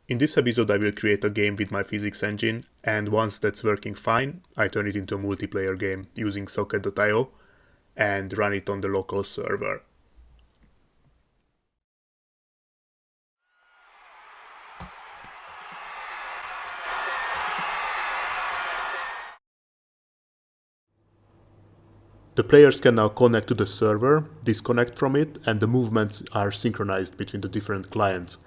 In this episode I will create a game with my physics engine, and once that's working fine, I turn it into a multiplayer game using socket.io and run it on the local server. The players can now connect to the server, disconnect from it, and the movements are synchronized between the different clients.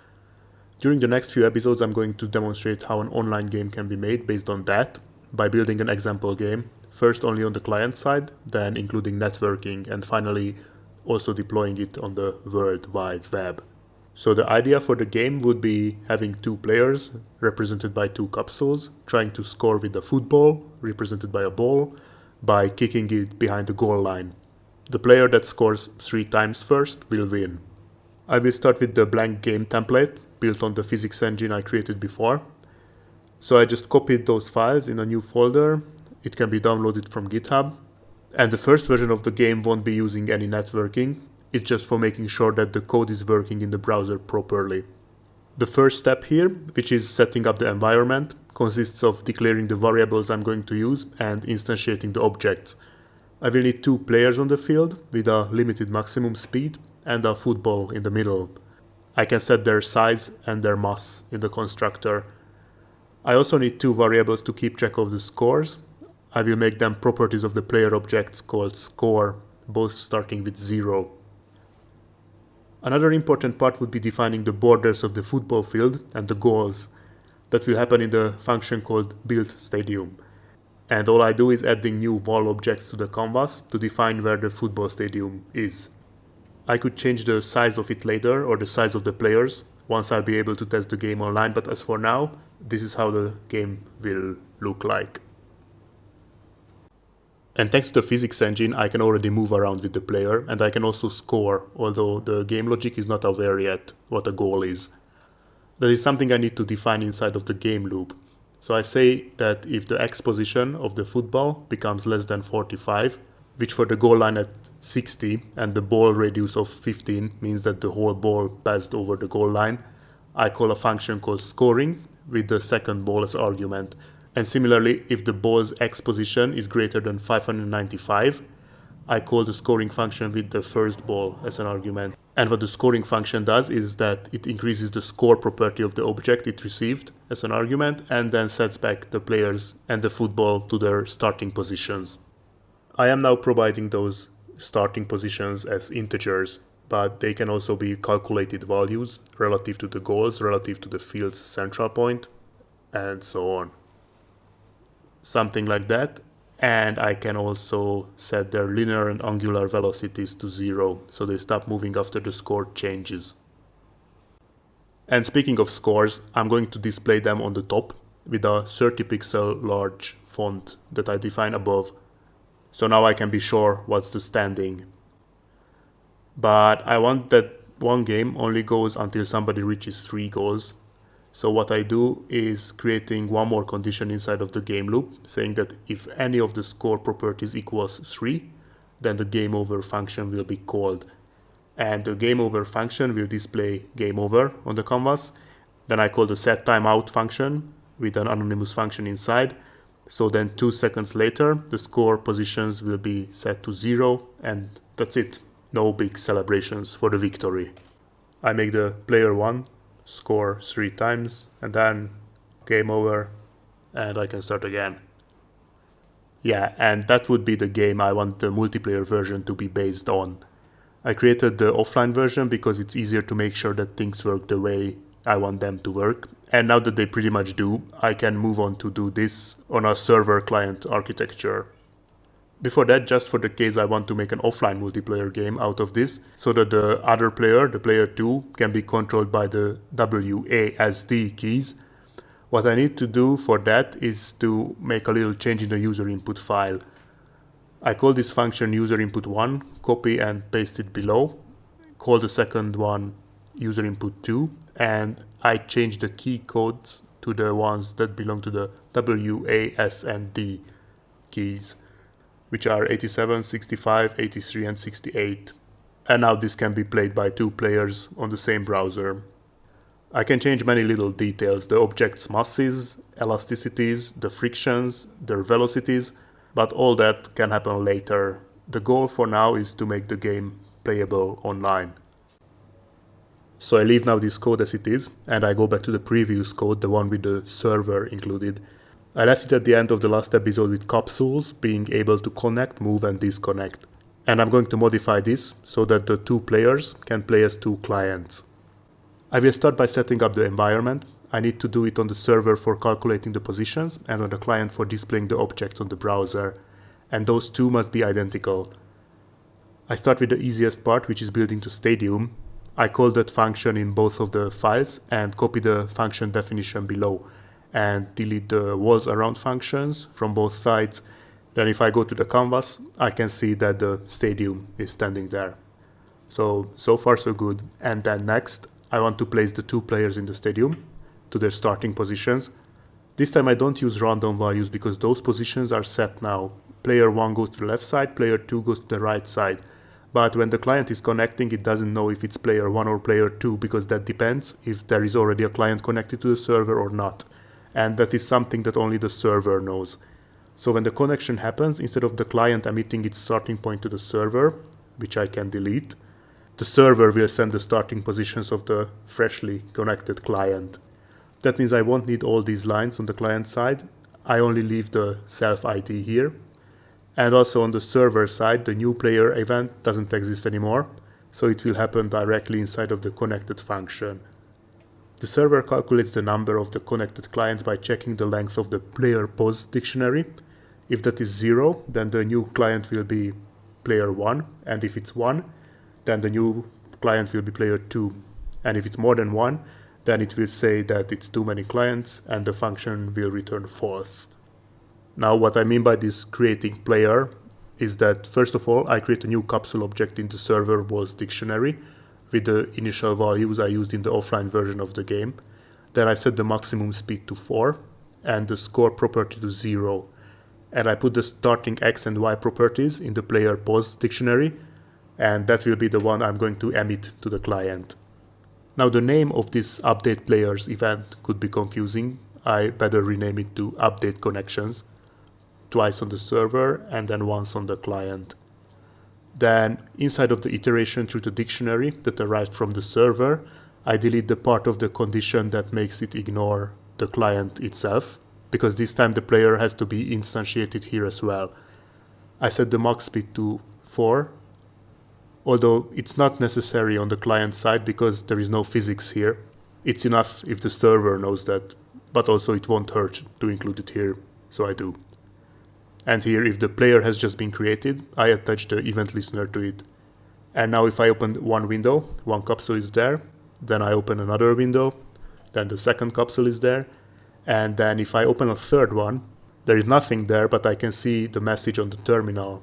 During the next few episodes I'm going to demonstrate how an online game can be made based on that, by building an example game, first only on the client side, then including networking, and finally also deploying it on the World Wide Web. So the idea for the game would be having two players, represented by two capsules, trying to score with a football, represented by a ball, by kicking it behind the goal line. The player that scores 3 times first will win. I will start with the blank game template built on the physics engine I created before. So I just copied those files in a new folder. It can be downloaded from GitHub. And the first version of the game won't be using any networking. It's just for making sure that the code is working in the browser properly. The first step here, which is setting up the environment, consists of declaring the variables I'm going to use and instantiating the objects. I will need 2 players on the field with a limited maximum speed and a football in the middle. I can set their size and their mass in the constructor. I also need 2 variables to keep track of the scores. I will make them properties of the player objects called score, both starting with 0. Another important part would be defining the borders of the football field and the goals. That will happen in the function called build stadium. And all I do is adding new wall objects to the canvas to define where the football stadium is. I could change the size of it later, or the size of the players, once I'll be able to test the game online, but as for now, this is how the game will look like. And thanks to the physics engine, I can already move around with the player, and I can also score, although the game logic is not aware yet what a goal is. That is something I need to define inside of the game loop. So I say that if the x position of the football becomes less than 45, which for the goal line at 60 and the ball radius of 15 means that the whole ball passed over the goal line, I call a function called scoring with the second ball as argument. And similarly, if the ball's x position is greater than 595, I call the scoring function with the first ball as an argument. And what the scoring function does is that it increases the score property of the object it received as an argument and then sets back the players and the football to their starting positions. I am now providing those starting positions as integers, but they can also be calculated values relative to the goals, relative to the field's central point, and so on. Something like that. And I can also set their linear and angular velocities to 0, so they stop moving after the score changes. And speaking of scores, I'm going to display them on the top with a 30 pixel large font that I define above. So now I can be sure what's the standing. But I want that one game only goes until somebody reaches 3 goals. So what I do is creating one more condition inside of the game loop, saying that if any of the score properties equals 3, then the game over function will be called. And the game over function will display game over on the canvas. Then I call the set timeout function with an anonymous function inside. So then 2 seconds later, the score positions will be set to 0, and that's it. No big celebrations for the victory. I make the player 1 score 3 times, and then game over, and I can start again. Yeah, and that would be the game I want the multiplayer version to be based on. I created the offline version because it's easier to make sure that things work the way I want them to work. And now that they pretty much do, I can move on to do this on a server-client architecture. Before that, just for the case I want to make an offline multiplayer game out of this, so that the other player, the player 2, can be controlled by the WASD keys. What I need to do for that is to make a little change in the user input file. I call this function user input 1, copy and paste it below, call the second one user input 2, and I change the key codes to the ones that belong to the WASD keys, which are 87, 65, 83, and 68. And now this can be played by 2 players on the same browser. I can change many little details, the object's masses, elasticities, the frictions, their velocities, but all that can happen later. The goal for now is to make the game playable online. So I leave now this code as it is, and I go back to the previous code, the one with the server included. I left it at the end of the last episode with capsules being able to connect, move, and disconnect. And I'm going to modify this so that the two players can play as two clients. I will start by setting up the environment. I need to do it on the server for calculating the positions and on the client for displaying the objects on the browser. And those two must be identical. I start with the easiest part, which is building the stadium. I call that function in both of the files and copy the function definition below and delete the walls around functions from both sides. Then if I go to the canvas, I can see that the stadium is standing there. So far so good. And then next, I want to place the two players in the stadium to their starting positions. This time I don't use random values because those positions are set now. Player 1 goes to the left side, player 2 goes to the right side. But when the client is connecting, it doesn't know if it's player 1 or player 2 because that depends if there is already a client connected to the server or not. And that is something that only the server knows. So when the connection happens, instead of the client emitting its starting point to the server, which I can delete, the server will send the starting positions of the freshly connected client. That means I won't need all these lines on the client side. I only leave the self ID here. And also on the server side, the new player event doesn't exist anymore, so it will happen directly inside of the connected function. The server calculates the number of the connected clients by checking the length of the player pos dictionary. If that is 0, then the new client will be player 1, and if it's 1, then the new client will be player 2. And if it's more than 1, then it will say that it's too many clients and the function will return false. Now what I mean by this creating player is that first of all I create a new capsule object in the server walls dictionary with the initial values I used in the offline version of the game. Then I set the maximum speed to 4 and the score property to 0. And I put the starting X and Y properties in the player pos dictionary, and that will be the one I'm going to emit to the client. Now the name of this update players event could be confusing. I better rename it to update connections, twice on the server and then once on the client. Then inside of the iteration through the dictionary that arrived from the server, I delete the part of the condition that makes it ignore the client itself, because this time the player has to be instantiated here as well. I set the max speed to 4, although it's not necessary on the client side because there is no physics here. It's enough if the server knows that, but also it won't hurt to include it here, so I do. And here, if the player has just been created, I attach the event listener to it. And now if I open one window, one capsule is there, then I open another window, then the second capsule is there, and then if I open a third one, there is nothing there, but I can see the message on the terminal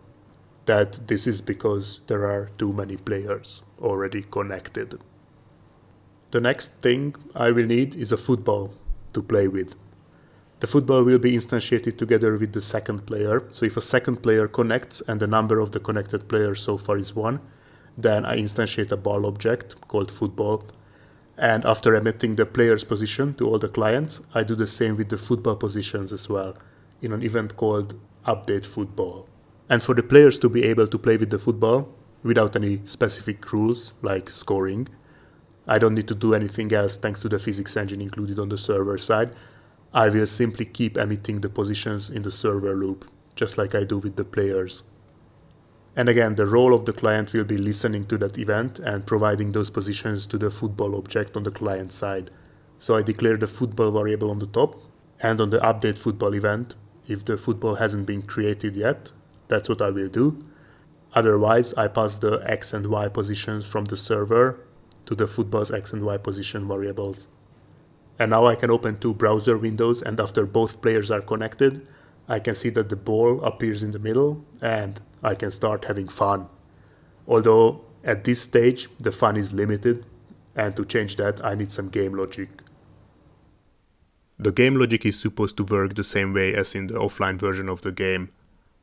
that this is because there are too many players already connected. The next thing I will need is a football to play with. The football will be instantiated together with the second player, so if a second player connects and the number of the connected players so far is 1, then I instantiate a ball object called football. And after emitting the player's position to all the clients, I do the same with the football positions as well, in an event called update football. And for the players to be able to play with the football without any specific rules like scoring, I don't need to do anything else thanks to the physics engine included on the server side. I will simply keep emitting the positions in the server loop, just like I do with the players. And again, the role of the client will be listening to that event and providing those positions to the football object on the client side. So I declare the football variable on the top, and on the update football event, if the football hasn't been created yet, that's what I will do. Otherwise, I pass the X and Y positions from the server to the football's X and Y position variables. And now I can open two browser windows, and after both players are connected, I can see that the ball appears in the middle and I can start having fun. Although at this stage the fun is limited, and to change that I need some game logic. The game logic is supposed to work the same way as in the offline version of the game.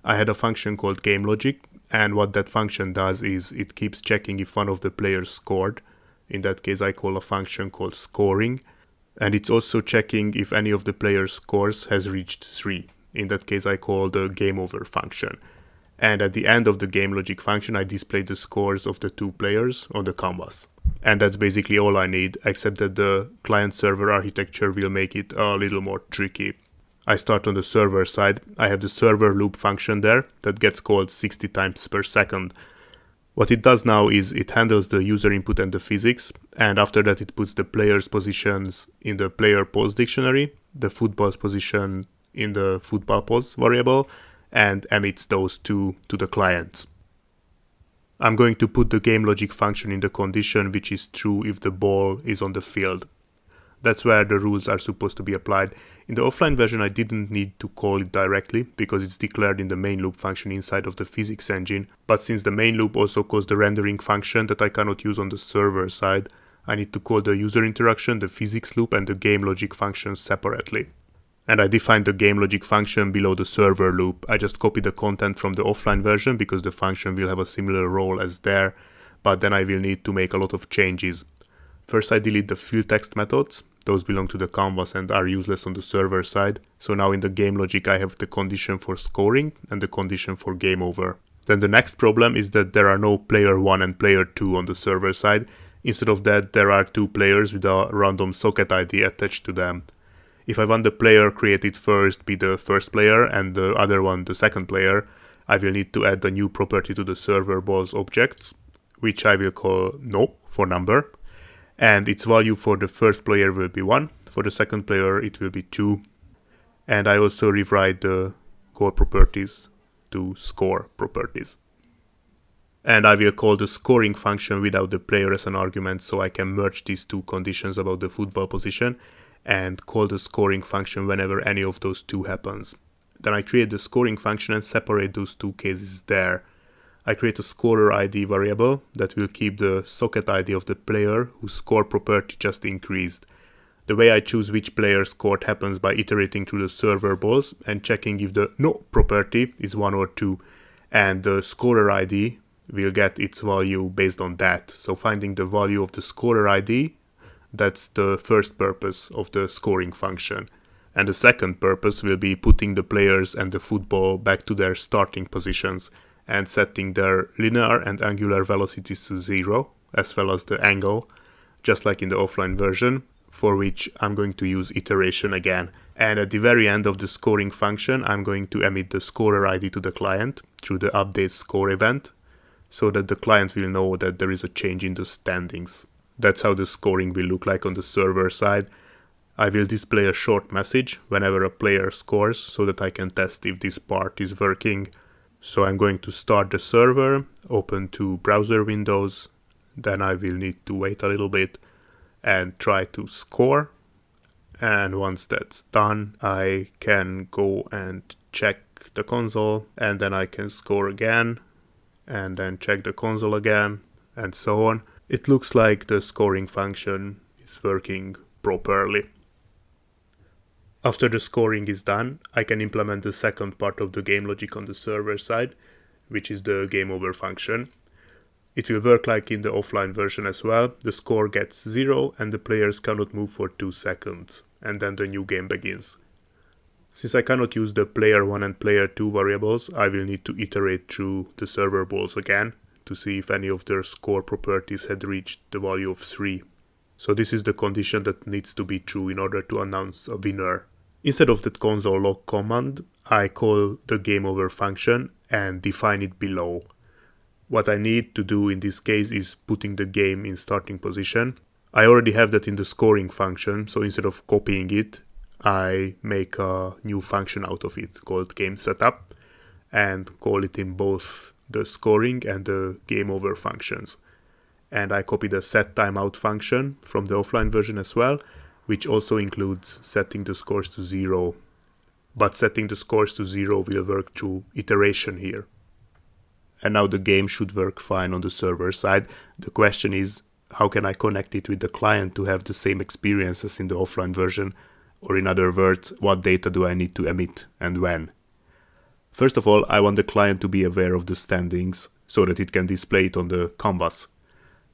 I had a function called game logic, and what that function does is it keeps checking if one of the players scored, In that case, I call a function called scoring. And it's also checking if any of the players' scores has reached 3. In that case, I call the game over function. And at the end of the game logic function, I display the scores of the 2 players on the canvas. And that's basically all I need, except that the client-server architecture will make it a little more tricky. I start on the server side. I have the server loop function there that gets called 60 times per second. What it does now is it handles the user input and the physics, and after that it puts the players' positions in the player pose dictionary, the football's position in the football pose variable, and emits those two to the clients. I'm going to put the game logic function in the condition which is true if the ball is on the field. That's where the rules are supposed to be applied. In the offline version I didn't need to call it directly because it's declared in the main loop function inside of the physics engine, but since the main loop also calls the rendering function that I cannot use on the server side, I need to call the user interaction, the physics loop and the game logic functions separately. And I defined the game logic function below the server loop. I just copy the content from the offline version because the function will have a similar role as there, but then I will need to make a lot of changes. First I delete the fill text methods. Those belong to the canvas and are useless on the server side. So now in the game logic I have the condition for scoring and the condition for game over. Then the next problem is that there are no player 1 and player 2 on the server side. Instead of that there are 2 players with a random socket ID attached to them. If I want the player created first be the first player and the other one the second player, I will need to add a new property to the server balls objects, which I will call no for number. And its value for the first player will be 1, for the second player it will be 2. And I also rewrite the goal properties to score properties. And I will call the scoring function without the player as an argument, so I can merge these 2 conditions about the football position and call the scoring function whenever any of those 2 happens. Then I create the scoring function and separate those 2 cases there. I create a scorer ID variable that will keep the socket ID of the player whose score property just increased. The way I choose which player scored happens by iterating through the server balls and checking if the no property is 1 or 2, and the scorer ID will get its value based on that. So finding the value of the scorer ID, that's the first purpose of the scoring function. And the second purpose will be putting the players and the football back to their starting positions and setting their linear and angular velocities to 0, as well as the angle, just like in the offline version, for which I'm going to use iteration again. And at the very end of the scoring function, I'm going to emit the scorer ID to the client through the update score event, so that the client will know that there is a change in the standings. That's how the scoring will look like on the server side. I will display a short message whenever a player scores, so that I can test if this part is working. So I'm going to start the server, open 2 browser windows, then I will need to wait a little bit and try to score. And once that's done, I can go and check the console, and then I can score again, and then check the console again, and so on. It looks like the scoring function is working properly. After the scoring is done, I can implement the second part of the game logic on the server side, which is the game over function. It will work like in the offline version as well. The score gets 0 and the players cannot move for 2 seconds, and then the new game begins. Since I cannot use the player 1 and player 2 variables, I will need to iterate through the server balls again to see if any of their score properties had reached the value of 3. So this is the condition that needs to be true in order to announce a winner. Instead of that console log command, I call the game over function and define it below. What I need to do in this case is putting the game in starting position. I already have that in the scoring function, so instead of copying it, I make a new function out of it called game setup and call it in both the scoring and the game over functions. And I copy the set timeout function from the offline version as well, which also includes setting the scores to 0. But setting the scores to 0 will work through iteration here. And now the game should work fine on the server side. The question is, how can I connect it with the client to have the same experience as in the offline version? Or in other words, what data do I need to emit and when? First of all, I want the client to be aware of the standings so that it can display it on the canvas.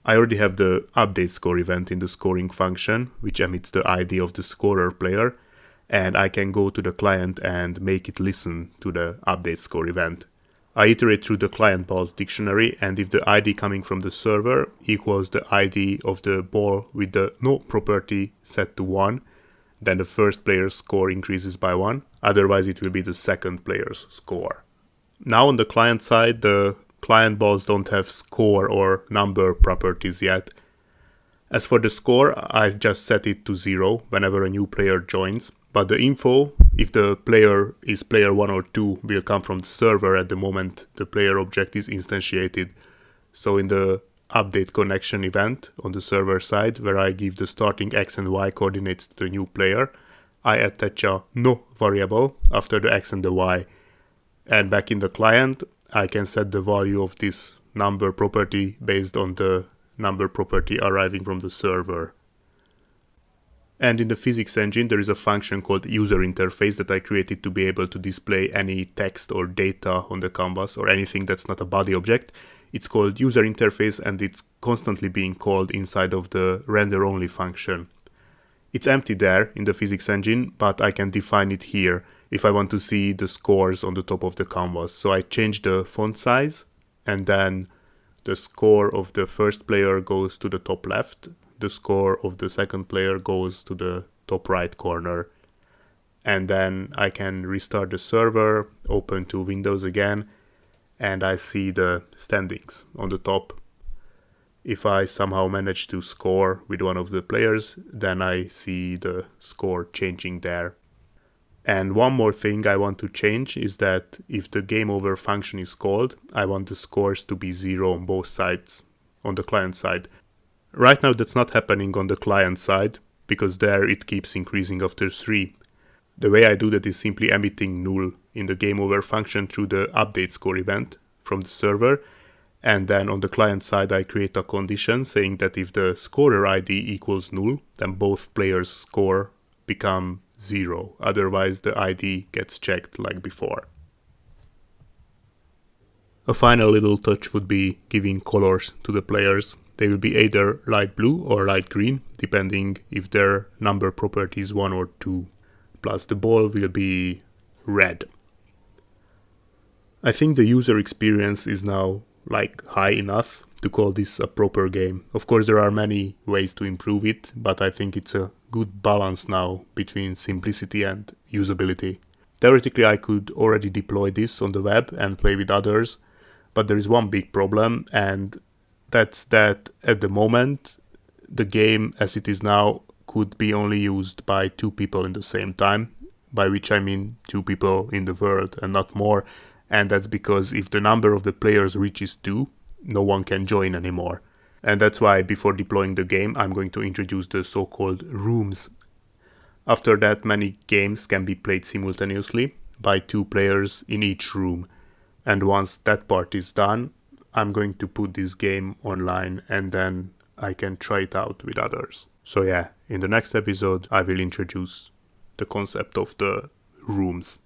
I already have the update score event in the scoring function, which emits the ID of the scorer player, and I can go to the client and make it listen to the update score event. I iterate through the client balls dictionary, and if the ID coming from the server equals the ID of the ball with the no property set to 1, then the first player's score increases by 1, otherwise it will be the second player's score. Now on the client side, the client balls don't have score or number properties yet. As for the score, I just set it to 0 whenever a new player joins, but the info, if the player is player 1 or 2, will come from the server at the moment the player object is instantiated. So in the update connection event on the server side, where I give the starting x and y coordinates to the new player, I attach a no variable after the x and the y. And back in the client, I can set the value of this number property based on the number property arriving from the server. And in the physics engine, there is a function called user interface that I created to be able to display any text or data on the canvas or anything that's not a body object. It's called user interface, and it's constantly being called inside of the render only function. It's empty there in the physics engine, but I can define it here if I want to see the scores on the top of the canvas. So I change the font size, and then the score of the first player goes to the top left. The score of the second player goes to the top right corner. And then I can restart the server, open two windows again, and I see the standings on the top. If I somehow manage to score with one of the players, then I see the score changing there. And one more thing I want to change is that if the game over function is called, I want the scores to be 0 on both sides, on the client side. Right now that's not happening on the client side, because there it keeps increasing after 3. The way I do that is simply emitting null in the game over function through the update score event from the server, and then on the client side I create a condition saying that if the scorer ID equals null, then both players' score become 0, otherwise the ID gets checked like before. A final little touch would be giving colors to the players. They will be either light blue or light green, depending if their number property is 1 or 2. Plus the ball will be red. I think the user experience is now high enough to call this a proper game. Of course there are many ways to improve it, but I think it's a good balance now between simplicity and usability. Theoretically I could already deploy this on the web and play with others, but there is one big problem, and that's that at the moment the game as it is now could be only used by 2 people in the same time, by which I mean 2 people in the world and not more, and that's because if the number of the players reaches 2, no one can join anymore. And that's why before deploying the game I'm going to introduce the so-called rooms. After that many games can be played simultaneously by 2 players in each room, and once that part is done I'm going to put this game online and then I can try it out with others. So yeah, in the next episode I will introduce the concept of the rooms.